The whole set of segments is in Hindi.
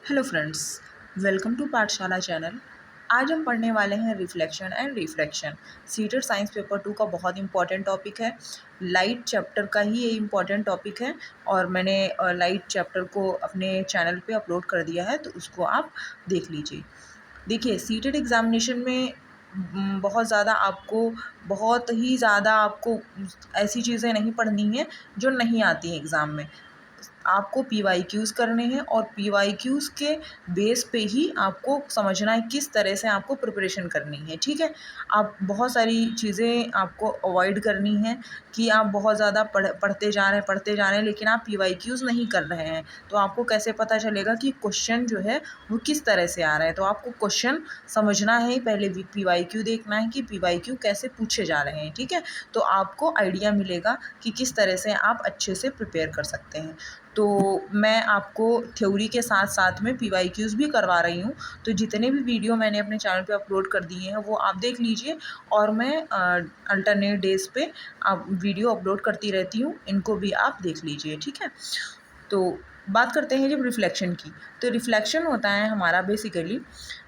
हेलो फ्रेंड्स, वेलकम टू पाठशाला चैनल। आज हम पढ़ने वाले हैं reflection and refraction. Seated science paper 2 का बहुत इंपॉर्टेंट टॉपिक है। लाइट चैप्टर का ही ये इम्पॉर्टेंट टॉपिक है और मैंने लाइट चैप्टर को अपने चैनल पे अपलोड कर दिया है, तो उसको आप देख लीजिए। देखिए, सीटेड एग्ज़ामिनेशन में बहुत ही ज़्यादा आपको ऐसी चीज़ें नहीं पढ़नी हैं जो नहीं आती हैं एग्ज़ाम में। आपको पीवाईक्यूज़ करने हैं और पीवाईक्यूज़ के बेस पे ही आपको समझना है किस तरह से आपको प्रिपरेशन करनी है, ठीक है। आप बहुत सारी चीज़ें आपको अवॉइड करनी है कि आप बहुत ज़्यादा पढ़ते जा रहे हैं लेकिन आप पीवाईक्यूज़ नहीं कर रहे हैं, तो आपको कैसे पता चलेगा कि क्वेश्चन जो है वो किस तरह से आ रहा है। तो आपको क्वेश्चन समझना है, पहले पीवाईक्यू देखना है कि पीवाईक्यू कैसे पूछे जा रहे हैं, ठीक है। तो आपको आइडिया मिलेगा कि किस तरह से आप अच्छे से प्रिपेयर कर सकते हैं। तो मैं आपको थ्योरी के साथ साथ में पीवाईक्यूज़ भी करवा रही हूँ, तो जितने भी वीडियो मैंने अपने चैनल पे अपलोड कर दिए हैं वो आप देख लीजिए और मैं अल्टरनेट डेज़ पे वीडियो अपलोड करती रहती हूँ, इनको भी आप देख लीजिए, ठीक है। तो बात करते हैं जब रिफ्लेक्शन की, तो रिफ्लेक्शन होता है हमारा बेसिकली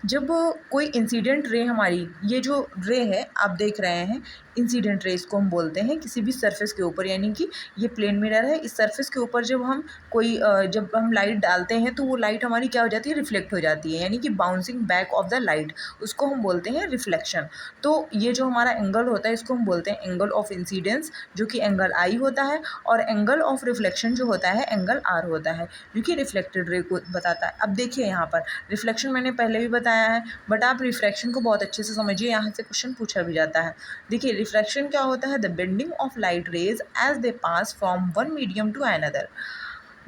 जब कोई इंसिडेंट रे हमारी, ये जो रे है आप देख रहे हैं, इंसिडेंट रे इसको हम बोलते हैं, किसी भी सरफेस के ऊपर, यानी कि ये प्लेन मिरर है, इस सरफेस के ऊपर जब हम लाइट डालते हैं तो वो लाइट हमारी क्या हो जाती है, रिफ्लेक्ट हो जाती है, यानी कि bouncing back of the light, उसको हम बोलते हैं रिफ्लेक्शन। तो ये जो हमारा एंगल होता है इसको हम बोलते हैं एंगल ऑफ इंसिडेंस, जो कि एंगल आई होता है, और एंगल ऑफ रिफ्लेक्शन जो होता है एंगल आर होता है, जो कि रिफ्लेक्टेड रे को बताता है। अब देखिए यहाँ पर रिफ्लेक्शन मैंने पहले भी बताया है, बट आप रिफ्रैक्शन को बहुत अच्छे से समझिए, यहाँ से क्वेश्चन पूछा भी जाता है। देखिए रिफ्रैक्शन क्या होता है, the bending of light rays as they pass from one medium to another,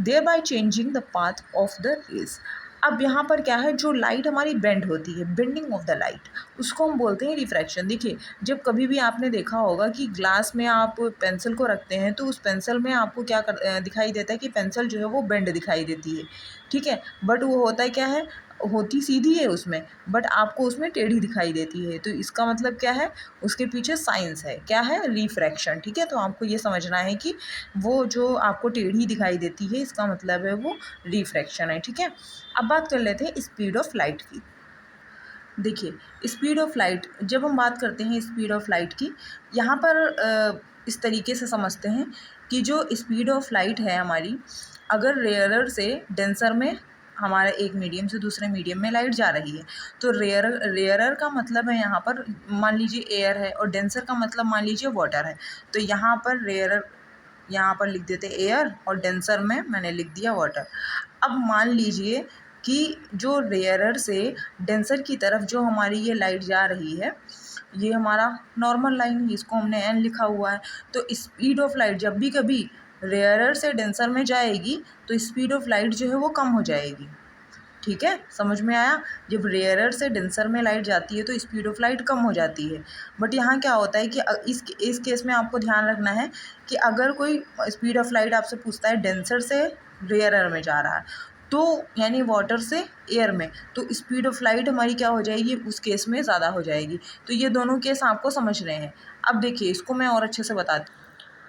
thereby changing the path of the rays. अब यहाँ पर क्या है, जो लाइट हमारी बेंड होती है, बेंडिंग ऑफ द लाइट, उसको हम बोलते हैं रिफ्रैक्शन। देखिए जब कभी भी आपने देखा होगा कि ग्लास में आप पेंसिल को रखते हैं तो उस पेंसिल में आपको दिखाई देता है कि पेंसिल जो है वो बेंड दिखाई देती है, ठीक है। बट वो होता है क्या है, होती सीधी है उसमें, बट आपको उसमें टेढ़ी दिखाई देती है, तो इसका मतलब क्या है, उसके पीछे साइंस है, क्या है, रिफ्रैक्शन, ठीक है। तो आपको ये समझना है कि वो जो आपको टेढ़ी दिखाई देती है इसका मतलब है वो रिफ्रैक्शन है, ठीक है। अब बात कर लेते हैं स्पीड ऑफ लाइट की। देखिए स्पीड ऑफ लाइट, जब हम बात करते हैं स्पीड ऑफ लाइट की, यहाँ पर इस तरीके से समझते हैं कि जो स्पीड ऑफ लाइट है हमारी, अगर रेयरर से डेंसर में, हमारे एक मीडियम से दूसरे मीडियम में लाइट जा रही है, तो रेयरर का मतलब है यहाँ पर मान लीजिए एयर है, और डेंसर का मतलब मान लीजिए वाटर है। तो यहाँ पर रेयरर, यहाँ पर लिख देते एयर, और डेंसर में मैंने लिख दिया वाटर। अब मान लीजिए कि जो रेयरर से डेंसर की तरफ जो हमारी ये लाइट जा रही है, ये हमारा नॉर्मल लाइन, इसको हमने एन लिखा हुआ है। तो स्पीड ऑफ लाइट जब भी कभी रेयरर से डेंसर में जाएगी तो स्पीड ऑफ लाइट जो है वो कम हो जाएगी, ठीक है, समझ में आया। जब रेयरर से डेंसर में लाइट जाती है तो स्पीड ऑफ लाइट कम हो जाती है। बट यहाँ क्या होता है कि इस केस में आपको ध्यान रखना है कि अगर कोई स्पीड ऑफ लाइट आपसे पूछता है डेंसर से रेयरर में जा रहा है, तो यानी वाटर से एयर में, तो स्पीड ऑफ लाइट हमारी क्या हो जाएगी, उस केस में ज़्यादा हो जाएगी। तो ये दोनों केस आपको समझ रहे हैं। अब देखिए इसको मैं और अच्छे से बताती हूँ।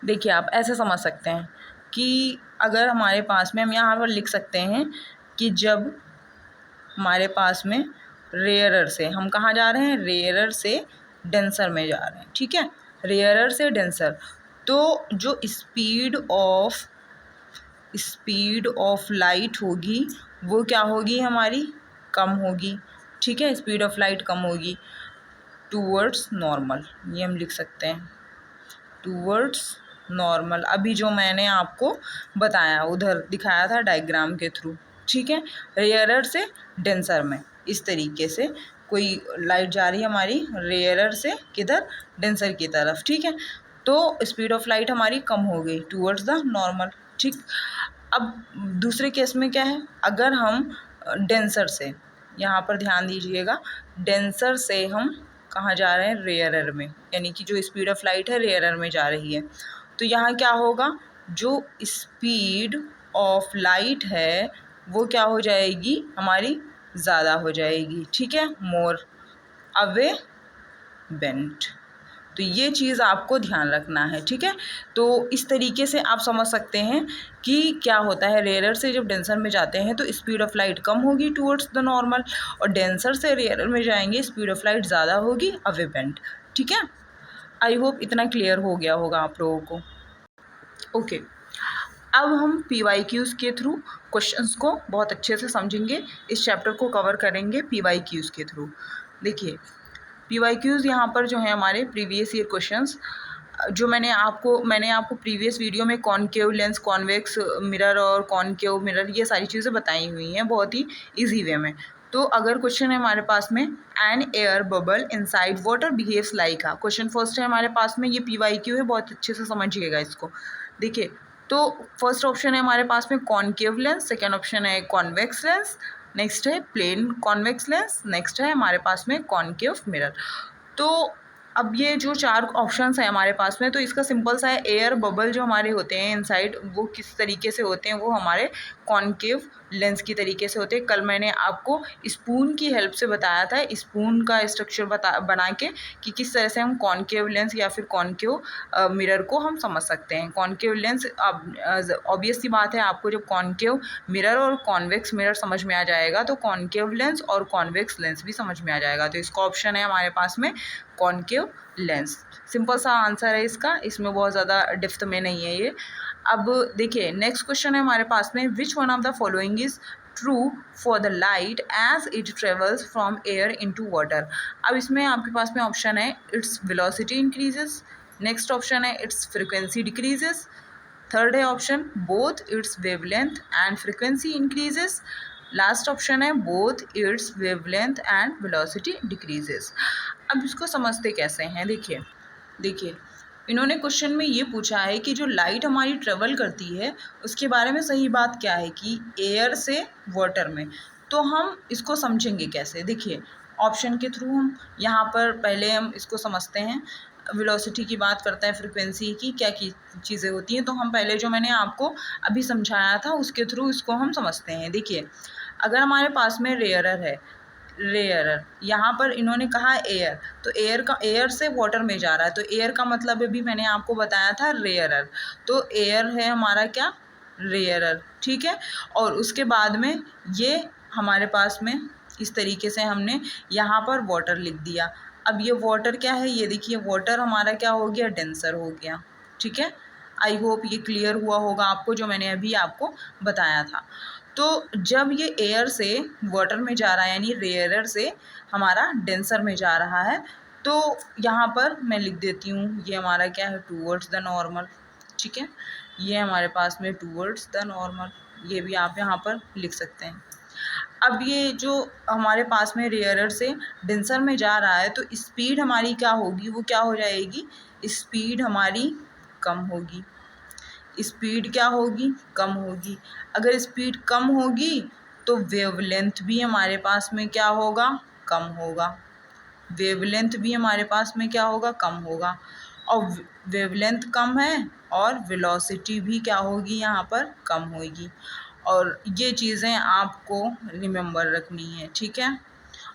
देखिए आप ऐसे समझ सकते हैं कि अगर हमारे पास में, हम यहाँ पर लिख सकते हैं कि जब हमारे पास में रेयरर से, हम कहाँ जा रहे हैं, रेयरर से डेंसर में जा रहे हैं, ठीक है, रेयरर से डेंसर, तो जो स्पीड ऑफ लाइट होगी वो क्या होगी, हमारी कम होगी, ठीक है, स्पीड ऑफ लाइट कम होगी टूवर्ड्स नॉर्मल, ये हम लिख सकते हैं टूवर्ड्स नॉर्मल। अभी जो मैंने आपको बताया उधर दिखाया था डायग्राम के थ्रू, ठीक है, रेयरर से डेंसर में, इस तरीके से कोई लाइट जा रही है हमारी रेयरर से किधर, डेंसर की तरफ, ठीक है, तो स्पीड ऑफ लाइट हमारी कम हो गई टूवर्ड्स द नॉर्मल, ठीक। अब दूसरे केस में क्या है, अगर हम डेंसर से, यहाँ पर ध्यान दीजिएगा, डेंसर से हम कहाँ जा रहे हैं, रेयरर में, यानी कि जो स्पीड ऑफ लाइट है रेयरर में जा रही है, तो यहाँ क्या होगा, जो स्पीड ऑफ लाइट है वो क्या हो जाएगी, हमारी ज़्यादा हो जाएगी, ठीक है, मोर अवे बेंट, तो ये चीज़ आपको ध्यान रखना है, ठीक है। तो इस तरीके से आप समझ सकते हैं कि क्या होता है, रेयरर से जब डेंसर में जाते हैं तो स्पीड ऑफ लाइट कम होगी टूवर्ड्स द नॉर्मल, और डेंसर से रेयरर में जाएंगे स्पीड ऑफ लाइट ज़्यादा होगी अवे बेंट, ठीक है। आई होप इतना क्लियर हो गया होगा आप लोगों को। ओके, अब हम PYQs के थ्रू क्वेश्चंस को बहुत अच्छे से समझेंगे, इस चैप्टर को कवर करेंगे PYQs के थ्रू। देखिए PYQs यहाँ पर जो है हमारे प्रीवियस ईयर क्वेश्चंस, जो मैंने आपको प्रीवियस वीडियो में कॉनकेव लेंस, कॉन्वेक्स मिरर और कॉनकेव मिरर ये सारी चीज़ें बताई हुई हैं बहुत ही इजी वे में। तो अगर क्वेश्चन है हमारे पास में, an air bubble inside water behaves like a, question first है हमारे पास में, ये PYQ है, बहुत अच्छे से समझिएगा इसको। देखिए तो फर्स्ट ऑप्शन है हमारे पास में कॉनकेव लेंस, सेकेंड ऑप्शन है कॉन्वेक्स लेंस, नेक्स्ट है प्लेन कॉन्वेक्स लेंस, नेक्स्ट है हमारे पास में कॉनकेव मिरर। तो अब ये जो चार ऑप्शंस हैं हमारे पास में, तो इसका सिंपल सा है, एयर बबल जो हमारे होते हैं इनसाइड वो किस तरीके से होते हैं, वो हमारे कॉनकेव लेंस की तरीके से होते हैं। कल मैंने आपको स्पून की हेल्प से बताया था, स्पून का स्ट्रक्चर बना के कि किस तरह से हम कॉनकेव लेंस या फिर कॉनकेव मिरर को हम समझ सकते हैं। कॉनकेव लेंस, ऑब्वियस सी बात है, आपको जब कॉनकेव मिरर और कॉन्वेक्स मिरर समझ में आ जाएगा तो कॉनकेव लेंस और कॉन्वेक्स लेंस भी समझ में आ जाएगा। तो इसका ऑप्शन है हमारे पास में कॉनकेव लेंस। सिंपल सा आंसर है इसका, इसमें बहुत ज़्यादा डिप्थ में नहीं है ये। अब देखिए नेक्स्ट क्वेश्चन है हमारे पास में, which one of the following is true for the light as it travels from air into water. अब इसमें आपके पास में ऑप्शन है its velocity increases, next option है इट्स फ्रिक्वेंसी डिक्रीजेस, थर्ड है option both its wavelength and frequency increases, last option है both its wavelength and velocity decreases. अब इसको समझते कैसे हैं, देखिए इन्होंने क्वेश्चन में ये पूछा है कि जो लाइट हमारी ट्रेवल करती है उसके बारे में सही बात क्या है कि एयर से वाटर में। तो हम इसको समझेंगे कैसे, देखिए ऑप्शन के थ्रू हम यहाँ पर पहले हम इसको समझते हैं। वेलोसिटी की बात करते हैं, फ्रिक्वेंसी की क्या चीज़ें होती हैं, तो हम पहले जो मैंने आपको अभी समझाया था उसके थ्रू इसको हम समझते हैं। देखिए अगर हमारे पास में रेयरर है, यहाँ पर इन्होंने कहा एयर, तो एयर से वाटर में जा रहा है, तो एयर का मतलब अभी मैंने आपको बताया था रेयरर, तो एयर है हमारा क्या, रेयरर, ठीक है। और उसके बाद में ये हमारे पास में इस तरीके से हमने यहाँ पर वाटर लिख दिया। अब ये वाटर क्या है, ये देखिए वाटर हमारा क्या हो गया, डेंसर हो गया, ठीक है। आई होप ये क्लियर हुआ होगा आपको जो मैंने अभी आपको बताया था। तो जब ये एयर से वाटर में जा रहा है यानी रेयरर से हमारा डेंसर में जा रहा है, तो यहाँ पर मैं लिख देती हूँ ये हमारा क्या है, टूवर्ड्स द नॉर्मल, ठीक है। ये हमारे पास में टूवर्ड्स द नॉर्मल, ये भी आप यहाँ पर लिख सकते हैं। अब ये जो हमारे पास में रेयरर से डेंसर में जा रहा है तो स्पीड हमारी क्या होगी, वो क्या हो जाएगी, स्पीड हमारी कम होगी, स्पीड क्या होगी, कम होगी। अगर स्पीड कम होगी तो वेवलेंथ भी हमारे पास में क्या होगा, कम होगा, वेवलेंथ भी हमारे पास में क्या होगा, कम होगा। और वेवलेंथ कम है और वेलोसिटी भी क्या होगी, यहाँ पर कम होगी। और ये चीज़ें आपको रिमेंबर रखनी है, ठीक है।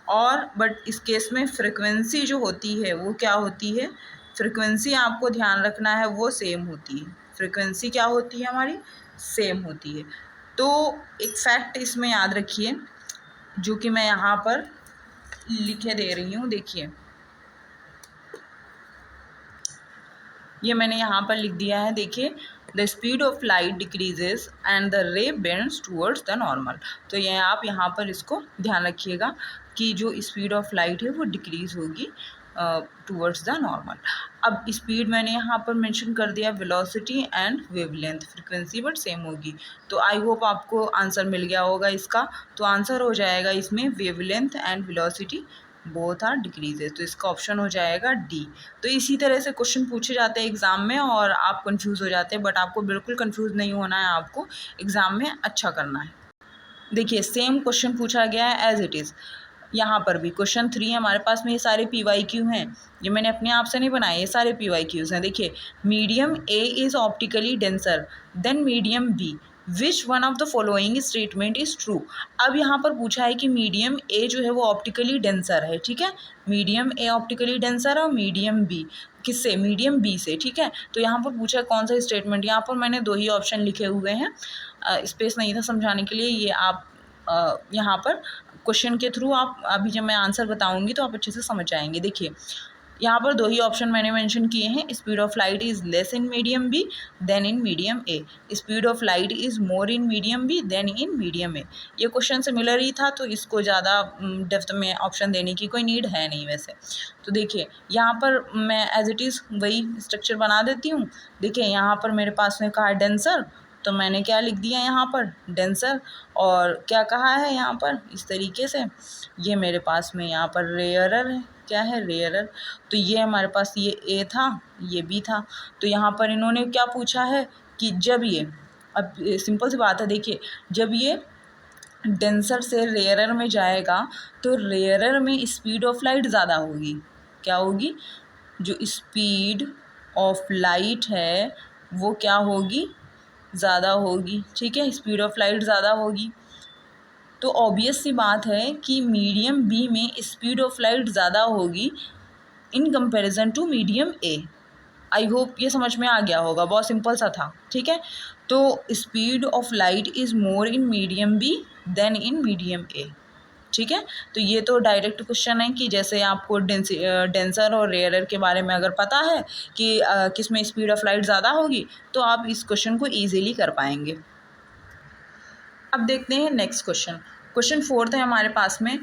और बट इस केस में फ्रिक्वेंसी जो होती है वो क्या होती है, फ्रिक्वेंसी आपको ध्यान रखना है वो सेम होती है, फ्रिक्वेंसी क्या होती है हमारी, सेम होती है। तो एक फैक्ट इसमें याद रखिए जो कि मैं यहाँ पर लिखे दे रही हूँ, देखिए ये मैंने यहाँ पर लिख दिया है, देखिए the speed of light decreases and the ray bends towards the normal. तो ये आप यहाँ पर इसको ध्यान रखिएगा कि जो स्पीड ऑफ लाइट है वो डिक्रीज़ होगी टूवर्ड्स द नॉर्मल। अब स्पीड मैंने यहाँ पर मेंशन कर दिया, velocity and wavelength, frequency but same होगी। तो आई होप आपको आंसर मिल गया होगा इसका। तो आंसर हो जाएगा इसमें wavelength and velocity both are decreases, तो इसका ऑप्शन हो जाएगा डी। तो इसी तरह से क्वेश्चन पूछे जाते हैं एग्ज़ाम में और आप कंफ्यूज हो जाते हैं, बट आपको बिल्कुल कंफ्यूज नहीं होना है, आपको एग्ज़ाम में अच्छा करना है। देखिए सेम क्वेश्चन पूछा गया है एज इट इज़, यहाँ पर भी क्वेश्चन 3 हमारे पास में, ये सारे PYQ हैं, ये मैंने अपने आप से नहीं बनाए, ये सारे PYQs हैं। देखिए medium A is optically denser than medium B, which one of the following statement is true. अब यहाँ पर पूछा है कि मीडियम ए जो है वो ऑप्टिकली डेंसर है, ठीक है, मीडियम ए ऑप्टिकली डेंसर है और मीडियम बी किससे, मीडियम बी से, ठीक है। तो यहाँ पर पूछा है कौन सा स्टेटमेंट, यहाँ पर मैंने 2 ही ऑप्शन लिखे हुए हैं, स्पेस नहीं था समझाने के लिए, ये आप यहाँ पर क्वेश्चन के थ्रू आप अभी जब मैं आंसर बताऊँगी तो आप अच्छे से समझ जाएंगे। देखिए यहाँ पर 2 ही ऑप्शन मैंने मेंशन किए हैं, speed of light is less in medium B than in medium A, speed of light is more in medium B than in medium A. ये क्वेश्चन सिमिलर ही था तो इसको ज़्यादा डेप्थ में ऑप्शन देने की कोई नीड है नहीं वैसे। तो देखिए यहाँ पर मैं एज इट इज़ वही स्ट्रक्चर बना देती हूँ। देखिए यहाँ पर मेरे पास में कहा डेंसर, तो मैंने क्या लिख दिया यहाँ पर डेंसर, और क्या कहा है यहाँ पर इस तरीके से, ये मेरे पास में यहाँ पर रेयरर है, क्या है रेयरर। तो ये हमारे पास ये ए था, ये बी था। तो यहाँ पर इन्होंने क्या पूछा है कि जब ये, अब सिंपल सी बात है, देखिए जब ये डेंसर से रेयरर में जाएगा तो रेयरर में स्पीड ऑफ लाइट ज़्यादा होगी, क्या होगी, जो स्पीड ऑफ लाइट है वो क्या होगी, ज़्यादा होगी, ठीक है, स्पीड ऑफ लाइट ज़्यादा होगी। तो ऑब्वियस सी बात है कि मीडियम बी में स्पीड ऑफ लाइट ज़्यादा होगी in comparison to medium A. I hope ये समझ में आ गया होगा, बहुत सिंपल सा था, ठीक है। तो speed of light is more in medium B than in medium A, ठीक है। तो ये तो डायरेक्ट क्वेश्चन है कि जैसे आपको डेंसर और रेयरर के बारे में अगर पता है कि किस में स्पीड ऑफ लाइट ज़्यादा होगी तो आप इस क्वेश्चन को ईजिली कर पाएंगे। अब देखते हैं नेक्स्ट क्वेश्चन। क्वेश्चन 4 है हमारे पास में,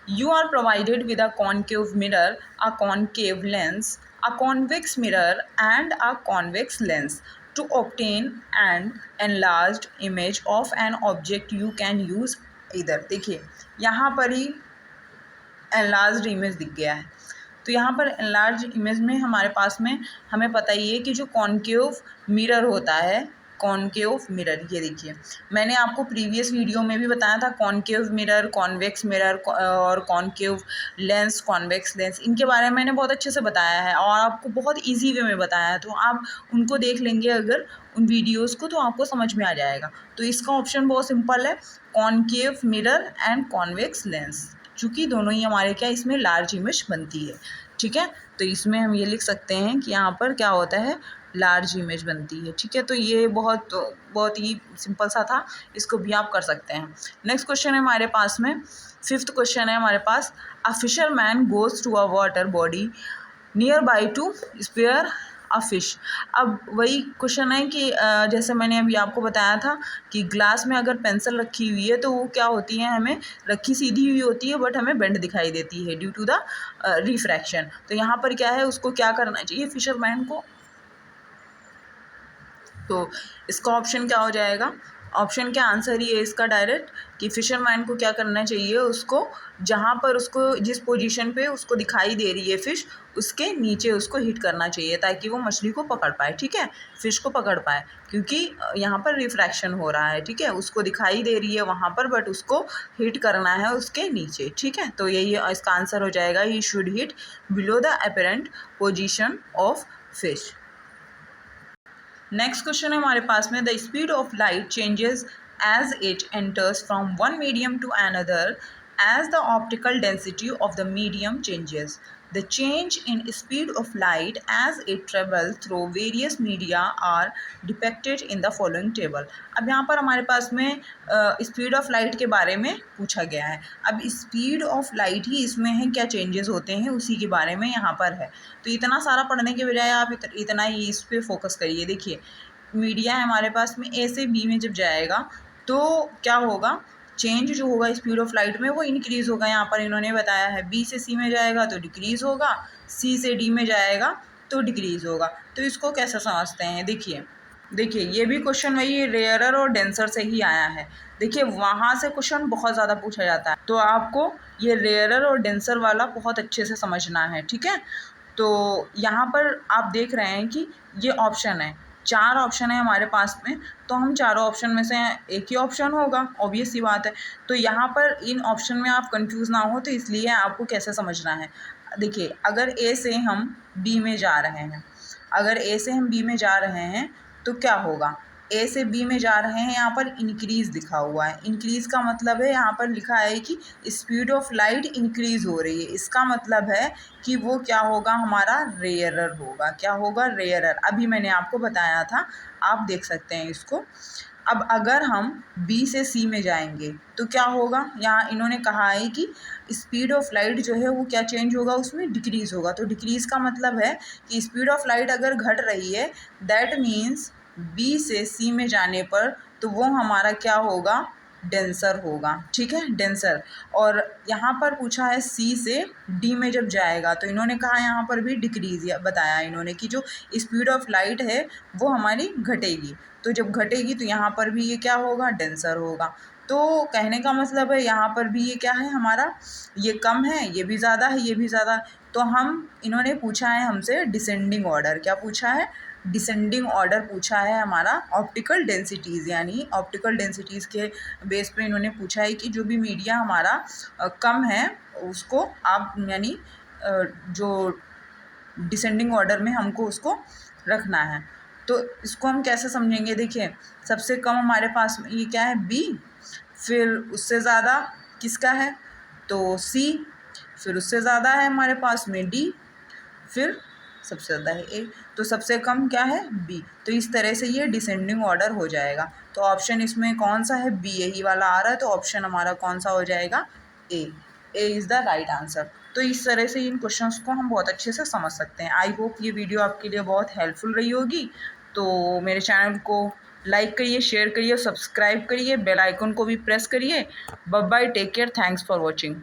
you are provided with a concave mirror, a concave lens, a convex mirror and a convex lens to obtain an enlarged image of an object you can use either। देखिए यहाँ पर ही enlarged इमेज दिख गया है। तो यहाँ पर enlarged इमेज में हमारे पास में हमें पता ही है कि जो कॉनकेव मिरर होता है, कॉनकेव मिरर, ये देखिए मैंने आपको प्रीवियस वीडियो में भी बताया था कॉनकेव मिरर, कॉन्वेक्स मिरर और कॉनकेव लेंस, कॉन्वेक्स लेंस, इनके बारे में मैंने बहुत अच्छे से बताया है और आपको बहुत इजी वे में बताया है। तो आप उनको देख लेंगे अगर उन वीडियोस को तो आपको समझ में आ जाएगा। तो इसका ऑप्शन बहुत सिंपल है, concave mirror and convex lens, चूँकि दोनों ही हमारे क्या इसमें लार्ज इमेज बनती है, ठीक है। तो इसमें हम ये लिख सकते हैं कि यहाँ पर क्या होता है, लार्ज इमेज बनती है, ठीक है। तो ये बहुत ही सिंपल सा था, इसको भी आप कर सकते हैं। नेक्स्ट क्वेश्चन है हमारे पास में, 5th क्वेश्चन है हमारे पास, a fisherman goes to a water body near by to spear a fish. अब वही क्वेश्चन है कि जैसे मैंने अभी आपको बताया था कि ग्लास में अगर पेंसिल रखी हुई है तो वो क्या होती है, हमें रखी सीधी हुई होती है बट हमें बेंड दिखाई देती है ड्यू टू द रिफ्रैक्शन। तो यहाँ पर क्या है, उसको क्या करना चाहिए फिशरमैन को, तो इसका ऑप्शन क्या हो जाएगा, ऑप्शन क्या आंसर ही है इसका डायरेक्ट कि फिशरमैन को क्या करना चाहिए, उसको जहाँ पर उसको जिस पोजीशन पे उसको दिखाई दे रही है फ़िश उसके नीचे उसको हिट करना चाहिए ताकि वो मछली को पकड़ पाए, ठीक है, फ़िश को पकड़ पाए, क्योंकि यहाँ पर रिफ्रैक्शन हो रहा है, ठीक है, उसको दिखाई दे रही है वहाँ पर बट उसको हिट करना है उसके नीचे, ठीक है। तो यही इसका आंसर हो जाएगा, he should hit below the apparent position of fish. Next question है हमारे पास में, the speed of light changes as it enters from one medium to another as the optical density of the medium changes. The change in speed of light as it travels through various media are depicted in the following table। अब यहाँ पर हमारे पास में स्पीड ऑफ लाइट के बारे में पूछा गया है। अब स्पीड ऑफ लाइट ही इसमें है, क्या चेंजेस होते हैं उसी के बारे में यहाँ पर है। तो इतना सारा पढ़ने के बजाय आप इतना ही इस पर फोकस करिए। देखिए मीडिया है हमारे पास में, ए से बी में जब जाएगा तो क्या होगा, चेंज जो होगा स्पीड ऑफ लाइट में वो इंक्रीज़ होगा, यहाँ पर इन्होंने बताया है। बी से सी में जाएगा तो डिक्रीज़ होगा, सी से डी में जाएगा तो डिक्रीज़ होगा। तो इसको कैसे समझते हैं, देखिए ये भी क्वेश्चन वही रेयरर और डेंसर से ही आया है। देखिए वहाँ से क्वेश्चन बहुत ज़्यादा पूछा जाता है, तो आपको ये रेयरर और डेंसर वाला बहुत अच्छे से समझना है, ठीक है। तो यहाँ पर आप देख रहे हैं कि ये ऑप्शन है, 4 ऑप्शन है हमारे पास में, तो हम चारों ऑप्शन में से एक ही ऑप्शन होगा, ऑब्वियस सी बात है। तो यहाँ पर इन ऑप्शन में आप कंफ्यूज ना हो, तो इसलिए आपको कैसे समझना है। देखिए अगर ए से हम बी में जा रहे हैं, तो क्या होगा, ए से बी में जा रहे हैं, यहाँ पर इंक्रीज़ लिखा हुआ है। इंक्रीज़ का मतलब है यहाँ पर लिखा है कि स्पीड ऑफ लाइट इंक्रीज़ हो रही है। इसका मतलब है कि वो क्या होगा, हमारा रेयरर होगा। क्या होगा, रेयरर। अभी मैंने आपको बताया था, आप देख सकते हैं इसको। अब अगर हम बी से सी में जाएंगे तो क्या होगा, यहाँ इन्होंने कहा है कि स्पीड ऑफ लाइट जो है वो क्या चेंज होगा, उसमें डिक्रीज़ होगा। तो डिक्रीज़ का मतलब है कि स्पीड ऑफ लाइट अगर घट रही है, दैट मीन्स बी से सी में जाने पर तो वो हमारा क्या होगा, डेंसर होगा। ठीक है, डेंसर। और यहाँ पर पूछा है सी से डी में जब जाएगा, तो इन्होंने कहा यहाँ पर भी डिक्रीज़ बताया इन्होंने कि जो स्पीड ऑफ लाइट है वो हमारी घटेगी। तो जब घटेगी तो यहाँ पर भी ये क्या होगा, डेंसर होगा। तो कहने का मतलब है यहाँ पर भी ये क्या है हमारा, ये कम है, ये भी ज़्यादा है, ये भी ज़्यादा। तो हम, इन्होंने पूछा है हमसे डिसेंडिंग ऑर्डर। क्या पूछा है, डिसेंडिंग ऑर्डर पूछा है हमारा ऑप्टिकल डेंसिटीज़, यानी ऑप्टिकल डेंसिटीज़ के बेस पे इन्होंने पूछा है कि जो भी मीडिया हमारा कम है उसको आप, यानी जो डिसेंडिंग ऑर्डर में हमको उसको रखना है। तो इसको हम कैसे समझेंगे, देखिए सबसे कम हमारे पास में ये क्या है, बी, फिर उससे ज़्यादा किसका है तो सी, फिर उससे ज़्यादा है हमारे पास में डी, फिर सबसे ज़्यादा है ए, तो सबसे कम क्या है, बी। तो इस तरह से ये डिसेंडिंग ऑर्डर हो जाएगा। तो ऑप्शन इसमें कौन सा है, बी, यही वाला आ रहा है। तो ऑप्शन हमारा कौन सा हो जाएगा, A is the right answer. तो इस तरह से इन क्वेश्चंस को हम बहुत अच्छे से समझ सकते हैं। आई होप ये वीडियो आपके लिए बहुत हेल्पफुल रही होगी। तो मेरे चैनल को लाइक करिए, शेयर करिए, सब्सक्राइब करिए, बेल आइकन को भी प्रेस करिए। Bye bye, take care, thanks for watching.